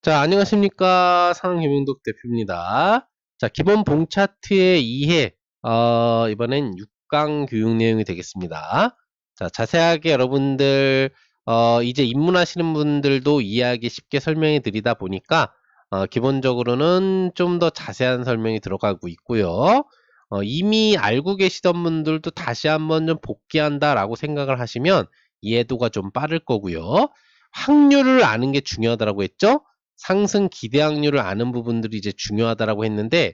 자, 안녕하십니까. 상황김용덕 대표입니다. 자, 기본 봉 차트의 2회, 이번엔 6강 교육 내용이 되겠습니다. 자, 자세하게 여러분들, 이제 입문하시는 분들도 이해하기 쉽게 설명해 드리다 보니까, 기본적으로는 좀 더 자세한 설명이 들어가고 있고요. 이미 알고 계시던 분들도 다시 한번 좀 복귀한다라고 생각을 하시면 이해도가 좀 빠를 거고요. 확률을 아는 게 중요하다고 했죠? 상승 기대 확률을 아는 부분들이 이제 중요하다라고 했는데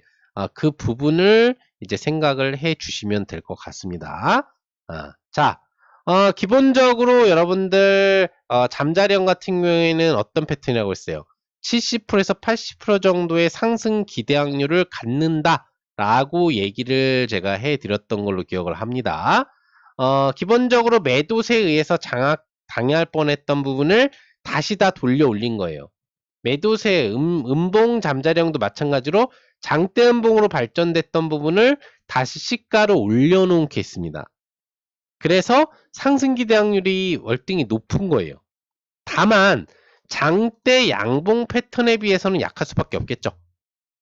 그 부분을 이제 생각을 해 주시면 될 것 같습니다. 자, 기본적으로 여러분들 잠자리형 같은 경우에는 어떤 패턴이라고 했어요? 70%에서 80% 정도의 상승 기대 확률을 갖는다 라고 얘기를 제가 해 드렸던 걸로 기억을 합니다. 기본적으로 매도세에 의해서 당할 뻔했던 부분을 다시 다 돌려 올린 거예요. 매도세 음봉 잠자령도 마찬가지로 장대 음봉으로 발전됐던 부분을 다시 시가로 올려놓은 케이스입니다. 그래서 상승 기대 확률이 월등히 높은 거예요. 다만 장대 양봉 패턴에 비해서는 약할 수밖에 없겠죠.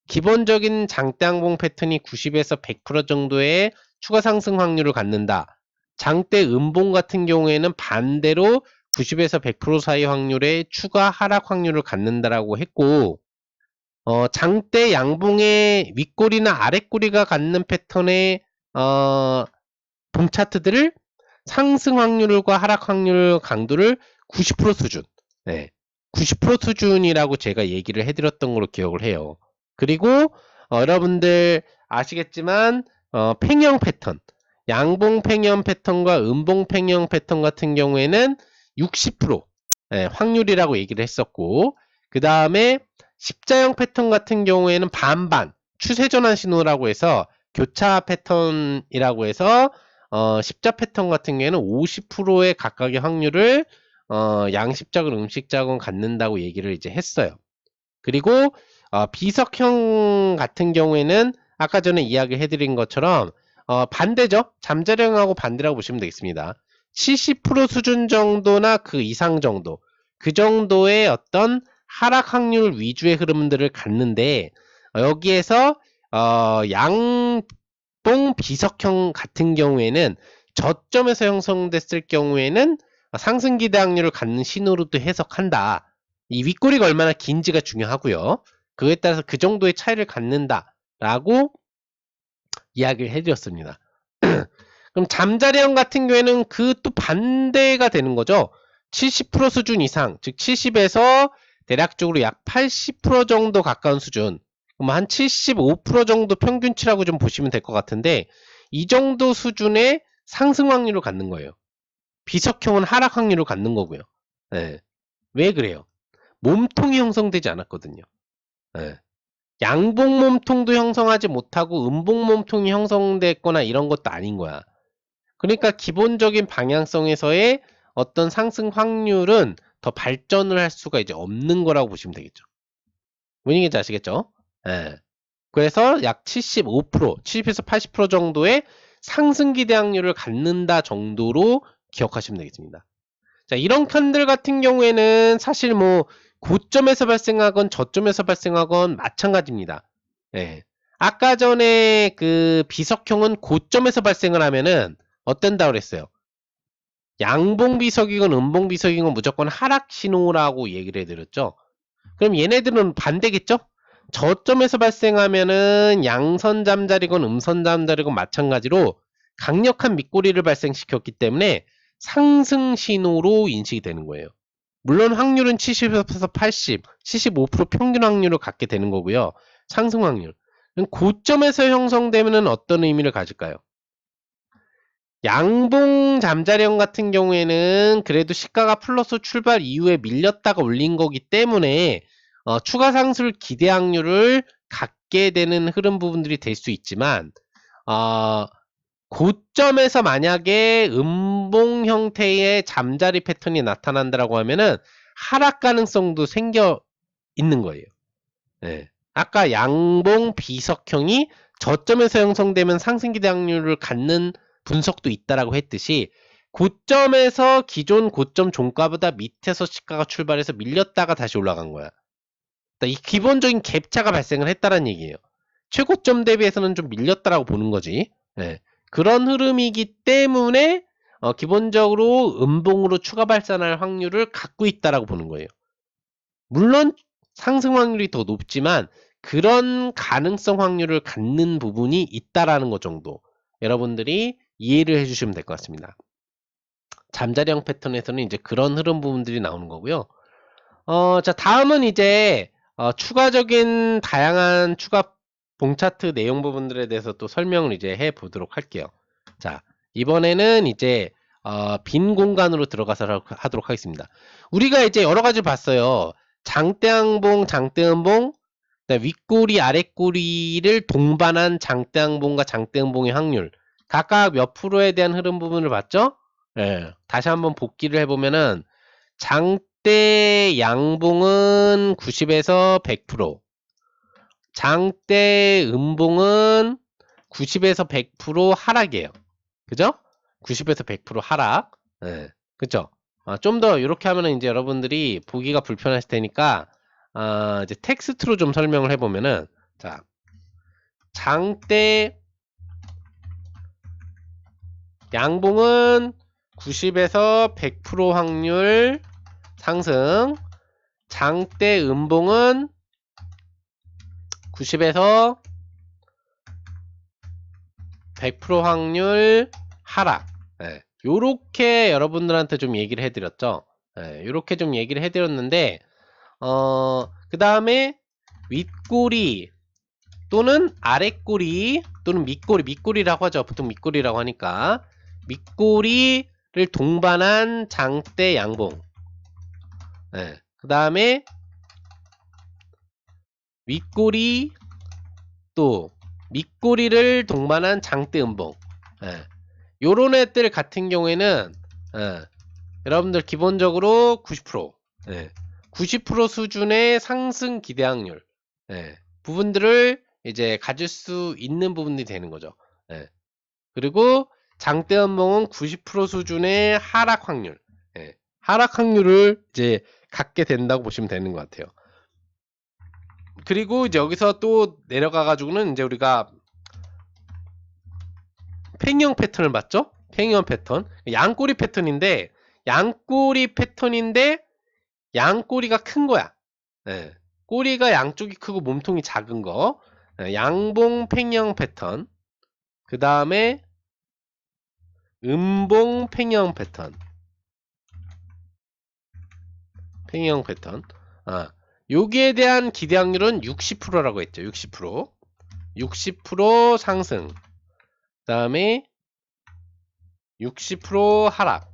기본적인 장대 양봉 패턴이 90에서 100% 정도의 추가 상승 확률을 갖는다. 장대 음봉 같은 경우에는 반대로 90에서 100% 사이 확률의 추가 하락 확률을 갖는다라고 했고, 장대 양봉의 윗꼬리나 아랫꼬리가 갖는 패턴의 봄 차트들을 상승 확률과 하락 확률 강도를 90% 수준, 네, 90% 수준이라고 제가 얘기를 해드렸던 걸로 기억을 해요. 그리고 여러분들 아시겠지만 팽형 패턴, 양봉 팽형 패턴과 음봉 팽형 패턴 같은 경우에는 60% 확률이라고 얘기를 했었고, 그 다음에 십자형 패턴 같은 경우에는 반반 추세전환 신호라고 해서 교차 패턴이라고 해서 십자 패턴 같은 경우에는 50%의 각각의 확률을 양십자군 음식자군 갖는다고 얘기를 이제 했어요. 그리고 비석형 같은 경우에는 아까 전에 이야기 해드린 것처럼 반대죠. 잠자령하고 반대라고 보시면 되겠습니다. 70% 수준 정도나 그 이상 정도, 그 정도의 어떤 하락 확률 위주의 흐름들을 갖는데 여기에서 양봉 비석형 같은 경우에는 저점에서 형성됐을 경우에는 상승 기대 확률을 갖는 신호로도 해석한다. 이 윗꼬리가 얼마나 긴지가 중요하고요. 그에 따라서 그 정도의 차이를 갖는다라고 이야기를 해드렸습니다. 그럼 잠자리형 같은 경우에는 그 또 반대가 되는 거죠. 70% 수준 이상, 즉 70에서 대략적으로 약 80% 정도 가까운 수준, 그럼 한 75% 정도 평균치라고 좀 보시면 될 것 같은데 이 정도 수준의 상승 확률을 갖는 거예요. 비석형은 하락 확률을 갖는 거고요. 네. 왜 그래요? 몸통이 형성되지 않았거든요. 네. 양봉 몸통도 형성하지 못하고 음봉 몸통이 형성됐거나 이런 것도 아닌 거야. 그러니까 기본적인 방향성에서의 어떤 상승 확률은 더 발전을 할 수가 이제 없는 거라고 보시면 되겠죠. 무슨 얘기인지 아시겠죠? 예. 그래서 약 75%, 70에서 80% 정도의 상승 기대 확률을 갖는다 정도로 기억하시면 되겠습니다. 자, 이런 칸들 같은 경우에는 사실 뭐 고점에서 발생하건 저점에서 발생하건 마찬가지입니다. 예. 아까 전에 그 비석형은 고점에서 발생을 하면은 어떤다 그랬어요? 양봉 비석이건 음봉 비석이건 무조건 하락 신호라고 얘기를 해드렸죠. 그럼 얘네들은 반대겠죠? 저점에서 발생하면은 양선 잠자리건 음선 잠자리건 마찬가지로 강력한 밑꼬리를 발생시켰기 때문에 상승 신호로 인식이 되는 거예요. 물론 확률은 70에서 80, 75% 평균 확률을 갖게 되는 거고요. 상승 확률. 고점에서 형성되면 어떤 의미를 가질까요? 양봉 잠자령 같은 경우에는 그래도 시가가 플러스 출발 이후에 밀렸다가 올린 거기 때문에 추가 상승 기대 확률을 갖게 되는 흐름 부분들이 될 수 있지만 고점에서 만약에 음봉 형태의 잠자리 패턴이 나타난다라고 하면은 하락 가능성도 생겨 있는 거예요. 네. 아까 양봉 비석형이 저점에서 형성되면 상승 기대 확률을 갖는 분석도 있다라고 했듯이 고점에서 기존 고점 종가보다 밑에서 시가가 출발해서 밀렸다가 다시 올라간 거야. 이 기본적인 갭차가 발생을 했다는 얘기예요. 최고점 대비해서는 좀 밀렸다라고 보는 거지. 예. 그런 흐름이기 때문에 기본적으로 음봉으로 추가 발산할 확률을 갖고 있다라고 보는 거예요. 물론 상승 확률이 더 높지만 그런 가능성 확률을 갖는 부분이 있다라는 것 정도 여러분들이 이해를 해주시면 될 것 같습니다. 잠자리형 패턴에서는 이제 그런 흐름 부분들이 나오는 거고요. 자, 다음은 이제 추가적인 다양한 추가 봉차트 내용 부분들에 대해서 또 설명을 이제 해 보도록 할게요. 자, 이번에는 이제 빈 공간으로 들어가서 하도록 하겠습니다. 우리가 이제 여러 가지 봤어요. 장대항봉, 장대음봉, 윗꼬리, 아랫꼬리를 동반한 장대항봉과 장대음봉의 확률 각각 몇 프로에 대한 흐름 부분을 봤죠? 예, 다시 한번 복기를 해보면은 장대 양봉은 90에서 100%, 장대 음봉은 90에서 100% 하락이에요. 그죠? 90에서 100% 하락. 예, 그죠? 좀 더 이렇게 하면은 이제 여러분들이 보기가 불편하실 테니까 이제 텍스트로 좀 설명을 해보면은, 자, 장대 양봉은 90에서 100% 확률 상승, 장대 음봉은 90에서 100% 확률 하락. 예, 요렇게 여러분들한테 좀 얘기를 해드렸죠. 예, 요렇게 좀 얘기를 해드렸는데, 그 다음에 윗꼬리 또는 아랫꼬리 또는 밑꼬리라고 하죠. 보통 밑꼬리라고 하니까 밑꼬리를 동반한 장대 양봉. 예, 그 다음에 윗꼬리 또 밑꼬리를 동반한 장대 음봉. 예, 요런 애들 같은 경우에는 여러분들 기본적으로 90%, 90% 수준의 상승 기대 확률 부분들을 이제 가질 수 있는 부분이 되는 거죠. 그리고 장대 음봉은 90% 수준의 하락 확률, 하락 확률을 이제 갖게 된다고 보시면 되는 것 같아요. 그리고 이제 여기서 또 내려가 가지고는 이제 우리가 팽형 패턴을 봤죠? 팽형 패턴, 양꼬리 패턴인데 양꼬리가 큰 거야. 꼬리가 양쪽이 크고 몸통이 작은 거. 양봉 팽형 패턴. 그 다음에 음봉 팽형 패턴. 팽형 패턴. 여기에 대한 기대 확률은 60%라고 했죠. 60%. 60% 상승. 그 다음에 60% 하락.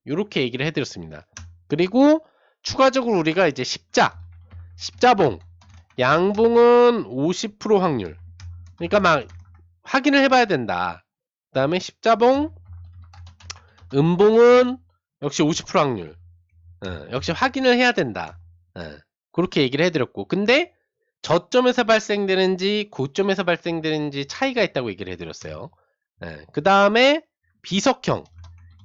이렇게 얘기를 해드렸습니다. 그리고 추가적으로 우리가 이제 십자봉. 양봉은 50% 확률. 그러니까 막 확인을 해봐야 된다. 그 다음에 십자봉, 음봉은 역시 50% 확률. 역시 확인을 해야 된다. 그렇게 얘기를 해드렸고, 근데 저점에서 발생되는지 고점에서 발생되는지 차이가 있다고 얘기를 해드렸어요. 그 다음에 비석형,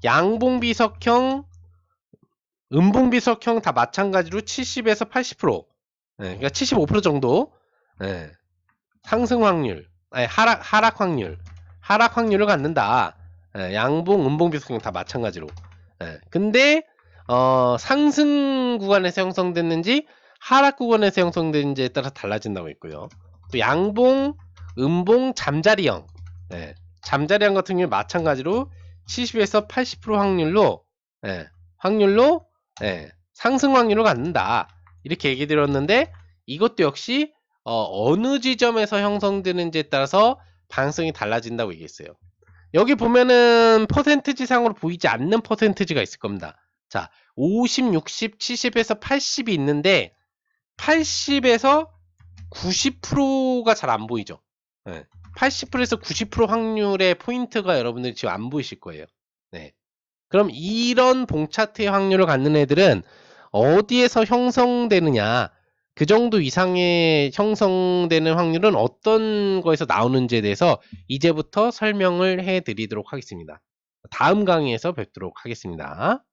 양봉 비석형, 음봉 비석형 다 마찬가지로 70에서 80%, 그러니까 75% 정도 상승 확률, 하락 확률을 갖는다. 양봉, 음봉 비석형 다 마찬가지로. 근데 상승 구간에서 형성됐는지 하락 구간에서 형성됐는지에 따라 달라진다고 했고요. 또 양봉, 음봉, 잠자리형, 잠자리형 같은 경우 마찬가지로 70에서 80% 확률로 상승 확률을 갖는다. 이렇게 얘기 드렸는데 이것도 역시 어느 지점에서 형성되는지에 따라서 방향성이 달라진다고 얘기했어요. 여기 보면은 퍼센트지 상으로 보이지 않는 퍼센트지가 있을 겁니다. 자, 50, 60, 70에서 80이 있는데 80에서 90%가 잘 안 보이죠. 80%에서 90% 확률의 포인트가 여러분들이 지금 안 보이실 거예요. 그럼 이런 봉 차트의 확률을 갖는 애들은 어디에서 형성되느냐, 그 정도 이상의 형성되는 확률은 어떤 거에서 나오는지에 대해서 이제부터 설명을 해 드리도록 하겠습니다. 다음 강의에서 뵙도록 하겠습니다.